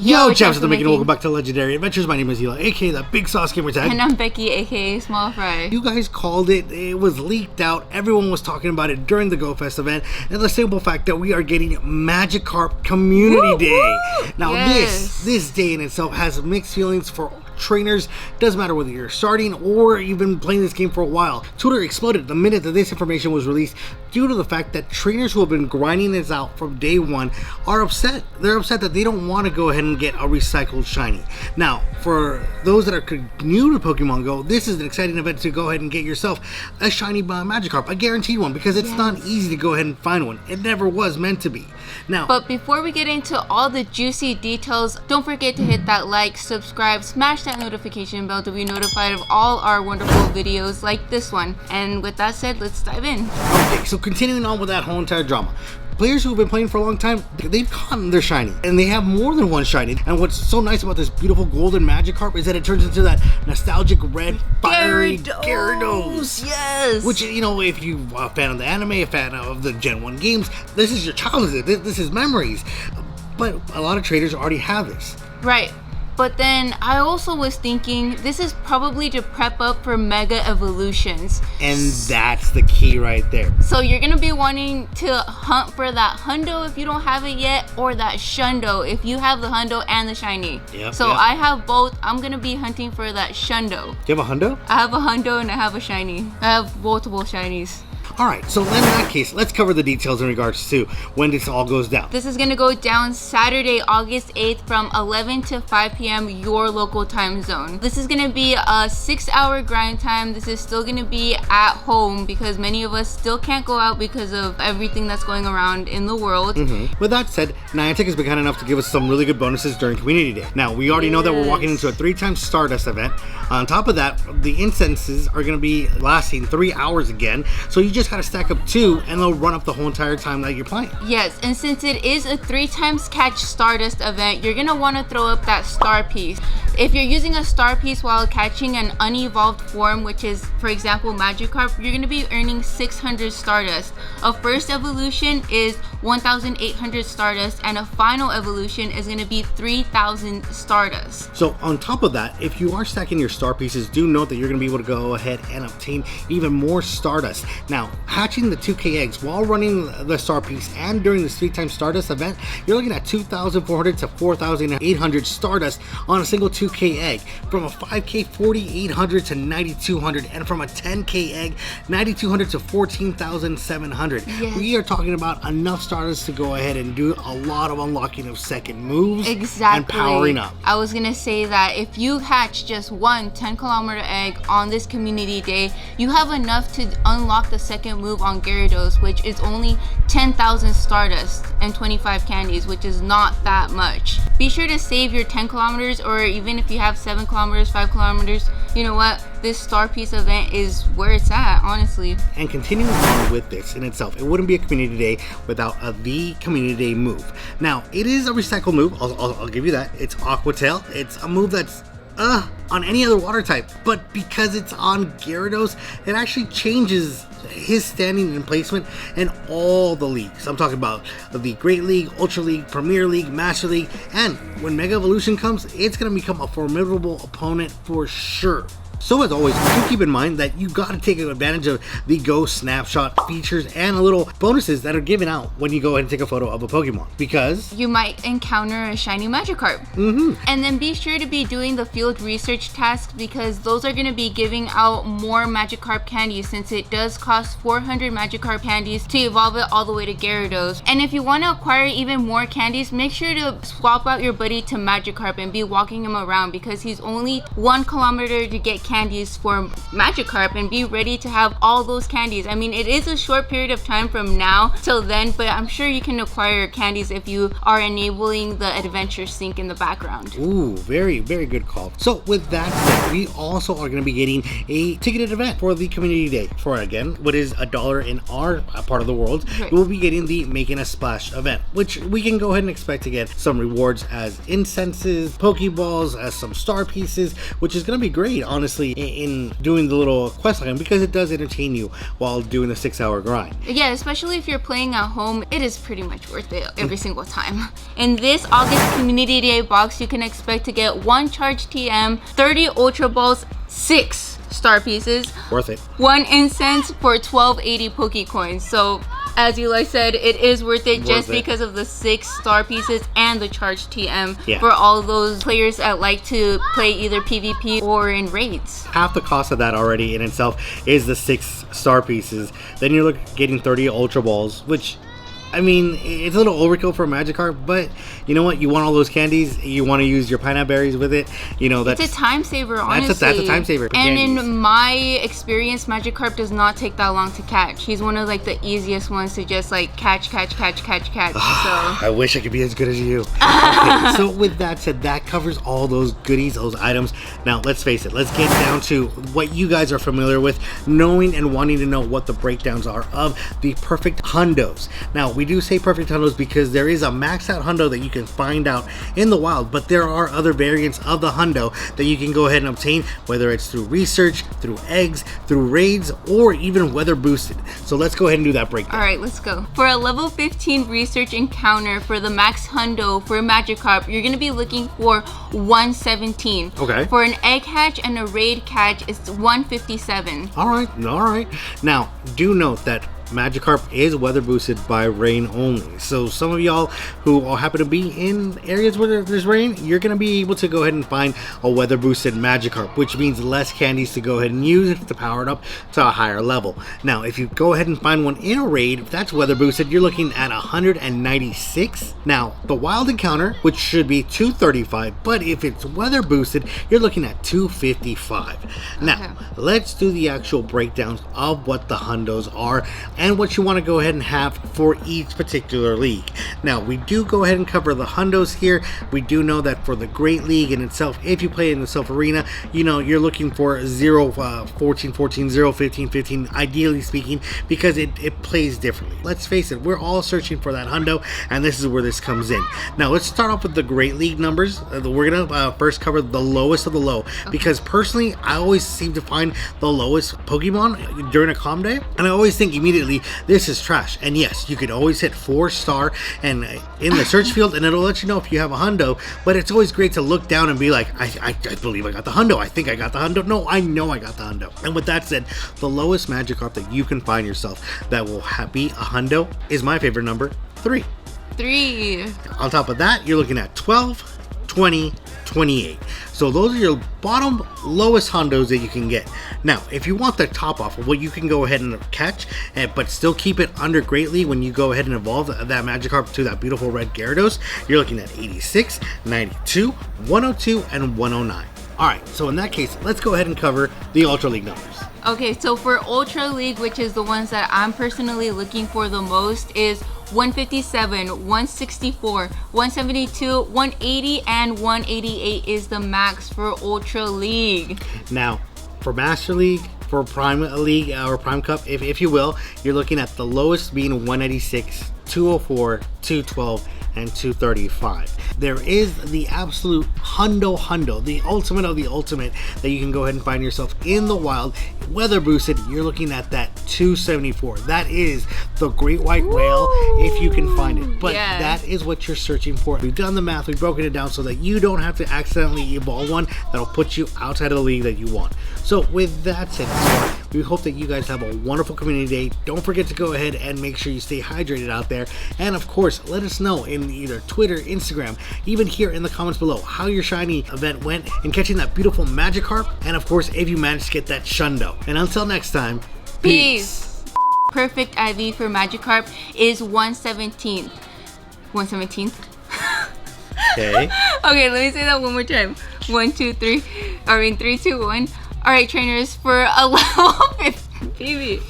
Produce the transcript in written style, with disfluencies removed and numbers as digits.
Yo, chaps at the making, welcome back to Legendary Adventures. My name is Eli, aka the Big Sauce Gamer Tag. And I'm Becky, aka Small Fry. You guys called it. It was leaked out. Everyone was talking about it during the GoFest event. And the simple fact that we are getting MAGIKARP Community Day. Now, this day in itself has mixed feelings for trainers. Doesn't matter whether you're starting or you've been playing this game for a while. Twitter exploded the minute that this information was released due to the fact that trainers who have been grinding this out from day one are upset. They're upset that they don't want to go ahead and get a recycled shiny. Now, for those that are new to Pokemon Go, this is an exciting event to go ahead and get yourself a shiny MAGIKARP, a guaranteed one, because it's not easy to go ahead and find one. It never was meant to be. Now, but before we get into all the juicy details, don't forget to hit that like, subscribe, smash that notification bell to be notified of all our wonderful videos like this one. And with that said, let's dive in. Okay, so continuing on with that whole entire drama. Players who have been playing for a long time, they've gotten their shiny, and they have more than one shiny. And what's so nice about this beautiful golden MAGIKARP is that it turns into that nostalgic red fiery Gyarados. Yes! Which, you know, if you're a fan of the anime, a fan of the Gen 1 games, this is your childhood, this is memories. But a lot of traders already have this. Right. But then I also was thinking this is probably to prep up for Mega Evolutions. And that's the key right there. So you're going to be wanting to hunt for that Hundo if you don't have it yet, or that Shundo if you have the Hundo and the shiny. I have both. I'm going to be hunting for that Shundo. Do you have a Hundo? I have a Hundo and I have a shiny. I have multiple shinies. Alright, so in that case, let's cover the details in regards to when this all goes down. This is going to go down Saturday, August 8th from 11 to 5 p.m. your local time zone. This is going to be a 6-hour grind time. This is still going to be at home because many of us still can't go out because of everything that's going around in the world. With that said, Niantic has been kind enough to give us some really good bonuses during Community Day. Now, we already know that we're walking into a 3-time Stardust event. On top of that, the incenses are going to be lasting 3 hours again. So you just gotta stack up 2 and they'll run up the whole entire time that you're playing. Yes, and since it is a 3 times catch Stardust event, you're gonna want to throw up that star piece. If you're using a star piece while catching an unevolved form, which is, for example, MAGIKARP, you're gonna be earning 600 Stardust. A first evolution is 1,800 Stardust, and a final evolution is gonna be 3,000 Stardust. So on top of that, if you are stacking your star pieces, do note that you're gonna be able to go ahead and obtain even more Stardust. Now, hatching the 2K eggs while running the star piece and during this 3-time Stardust event, you're looking at 2,400 to 4,800 Stardust on a single 2K egg. From a 5K, 4,800 to 9,200, and from a 10K egg, 9,200 to 14,700. Yes. We are talking about enough Stardust to go ahead and do a lot of unlocking of second moves and powering up. I was gonna say that if you hatch just one 10-kilometer egg on this community day, you have enough to unlock the second move on Gyarados, which is only 10,000 Stardust and 25 candies, which is not that much. Be sure to save your 10 kilometers, or even if you have 7 kilometers, 5 kilometers, you know what? This star piece event is where it's at, honestly. And continuing on with this in itself, it wouldn't be a community day without the community day move. Now, it is a recycled move, I'll give you that. It's Aqua Tail. It's a move that's on any other water type, but because it's on Gyarados, it actually changes his standing and placement in all the leagues. I'm talking about the Great League, Ultra League, Premier League, Master League, and when Mega Evolution comes, it's going to become a formidable opponent for sure. So as always, do keep in mind that you got to take advantage of the Go Snapshot features and a little bonuses that are given out when you go ahead and take a photo of a Pokemon, because you might encounter a shiny MAGIKARP. And then be sure to be doing the field research tasks, because those are going to be giving out more MAGIKARP candies, since it does cost 400 MAGIKARP candies to evolve it all the way to Gyarados. And if you want to acquire even more candies, make sure to swap out your buddy to MAGIKARP and be walking him around, because he's only 1 kilometer to get candies for MAGIKARP, and be ready to have all those candies. I mean, it is a short period of time from now till then, but I'm sure you can acquire candies if you are enabling the adventure sync in the background. Ooh, very, very good call. So with that said, we also are going to be getting a ticketed event for the community day. For again, what is $1 in our part of the world, we'll be getting the Making a Splash event, which we can go ahead and expect to get some rewards as incenses, Pokeballs, as some star pieces, which is going to be great, honestly. honestly in doing the little quest line because it does entertain you while doing the 6-hour grind. Yeah, especially if you're playing at home, it is pretty much worth it every single time. In this August Community Day box, you can expect to get 1 charge TM, 30 Ultra Balls, 6 star pieces. Worth it. 1 incense for 1280 Pokecoins. So as Eli said, it is worth it just because of the 6 star pieces and the charge TM for all those players that like to play either PvP or in raids. Half the cost of that already in itself is the 6 star pieces. Then you're getting 30 Ultra Balls, which, I mean, it's a little overkill for a Magikarp, but you know what? You want all those candies. You want to use your pineapple berries with it. You know, that's it's a time saver, honestly. That's a time saver. And candies. In my experience, Magikarp does not take that long to catch. He's one of like the easiest ones to just like catch. So I wish I could be as good as you. Okay, so with that said, that covers all those goodies, those items. Now let's face it. Let's get down to what you guys are familiar with, knowing and wanting to know what the breakdowns are of the perfect hundos. Now, we do say perfect hundos because there is a maxed out hundo that you can find out in the wild, but there are other variants of the hundo that you can go ahead and obtain, whether it's through research, through eggs, through raids, or even weather boosted. So let's go ahead and do that breakdown. All right, let's go. For a level 15 research encounter for the max hundo for Magikarp, you're going to be looking for 117. Okay. For an egg hatch and a raid catch, it's 157. All right. Now, do note that Magikarp is weather boosted by rain only. So some of y'all who all happen to be in areas where there's rain, you're going to be able to go ahead and find a weather boosted Magikarp, which means less candies to go ahead and use to power it up to a higher level. Now, if you go ahead and find one in a raid, if that's weather boosted, you're looking at 196. Now, the wild encounter, which should be 235, but if it's weather boosted, you're looking at 255. Now, let's do the actual breakdowns of what the hundos are and what you want to go ahead and have for each particular league. Now, we do go ahead and cover the hundos here. We do know that for the Great League in itself, if you play in the Self Arena, you know, you're looking for 0, 14, 14, 0, 15, 15, ideally speaking, because it plays differently. Let's face it, we're all searching for that hundo, and this is where this comes in. Now, let's start off with the Great League numbers. We're going to first cover the lowest of the low, because personally, I always seem to find the lowest Pokemon during a comm day, and I always think immediately, this is trash. And yes, you could always hit 4-star and in the search field, and it'll let you know if you have a hundo. But it's always great to look down and be like, I believe I got the hundo. I think I got the hundo. No, I know I got the hundo. And with that said, the lowest Magikarp that you can find yourself that will be a hundo is my favorite number, 3. 3. On top of that, you're looking at 12, 20, 28. So those are your bottom lowest hundos that you can get. Now, if you want the top off of what you can go ahead and catch, but still keep it under greatly when you go ahead and evolve that Magikarp to that beautiful red Gyarados, you're looking at 86, 92, 102, and 109. Alright, so in that case, let's go ahead and cover the Ultra League numbers. Okay, so for Ultra League, which is the ones that I'm personally looking for the most, is 157, 164, 172, 180, and 188 is the max for Ultra League. Now, for Master League, for Prime League, or Prime Cup, if you will, you're looking at the lowest being 196, 204, 212, and 235. There is the absolute hundo, the ultimate of the ultimate that you can go ahead and find yourself in the wild, weather boosted. You're looking at that 274. That is the great white whale if you can find it. But that is what you're searching for. We've done the math, we've broken it down so that you don't have to accidentally evolve one that'll put you outside of the league that you want. So with that said, we hope that you guys have a wonderful community day. Don't forget to go ahead and make sure you stay hydrated out there. And of course, let us know in either Twitter, Instagram, even here in the comments below how your shiny event went in catching that beautiful Magikarp. And of course, if you managed to get that Shundo. And until next time, peace. Perfect IV for Magikarp is 117th. 117th? Okay. Okay, let me say that one more time. 1, 2, 3. 3, 2, 1. All right, trainers, for a level 50.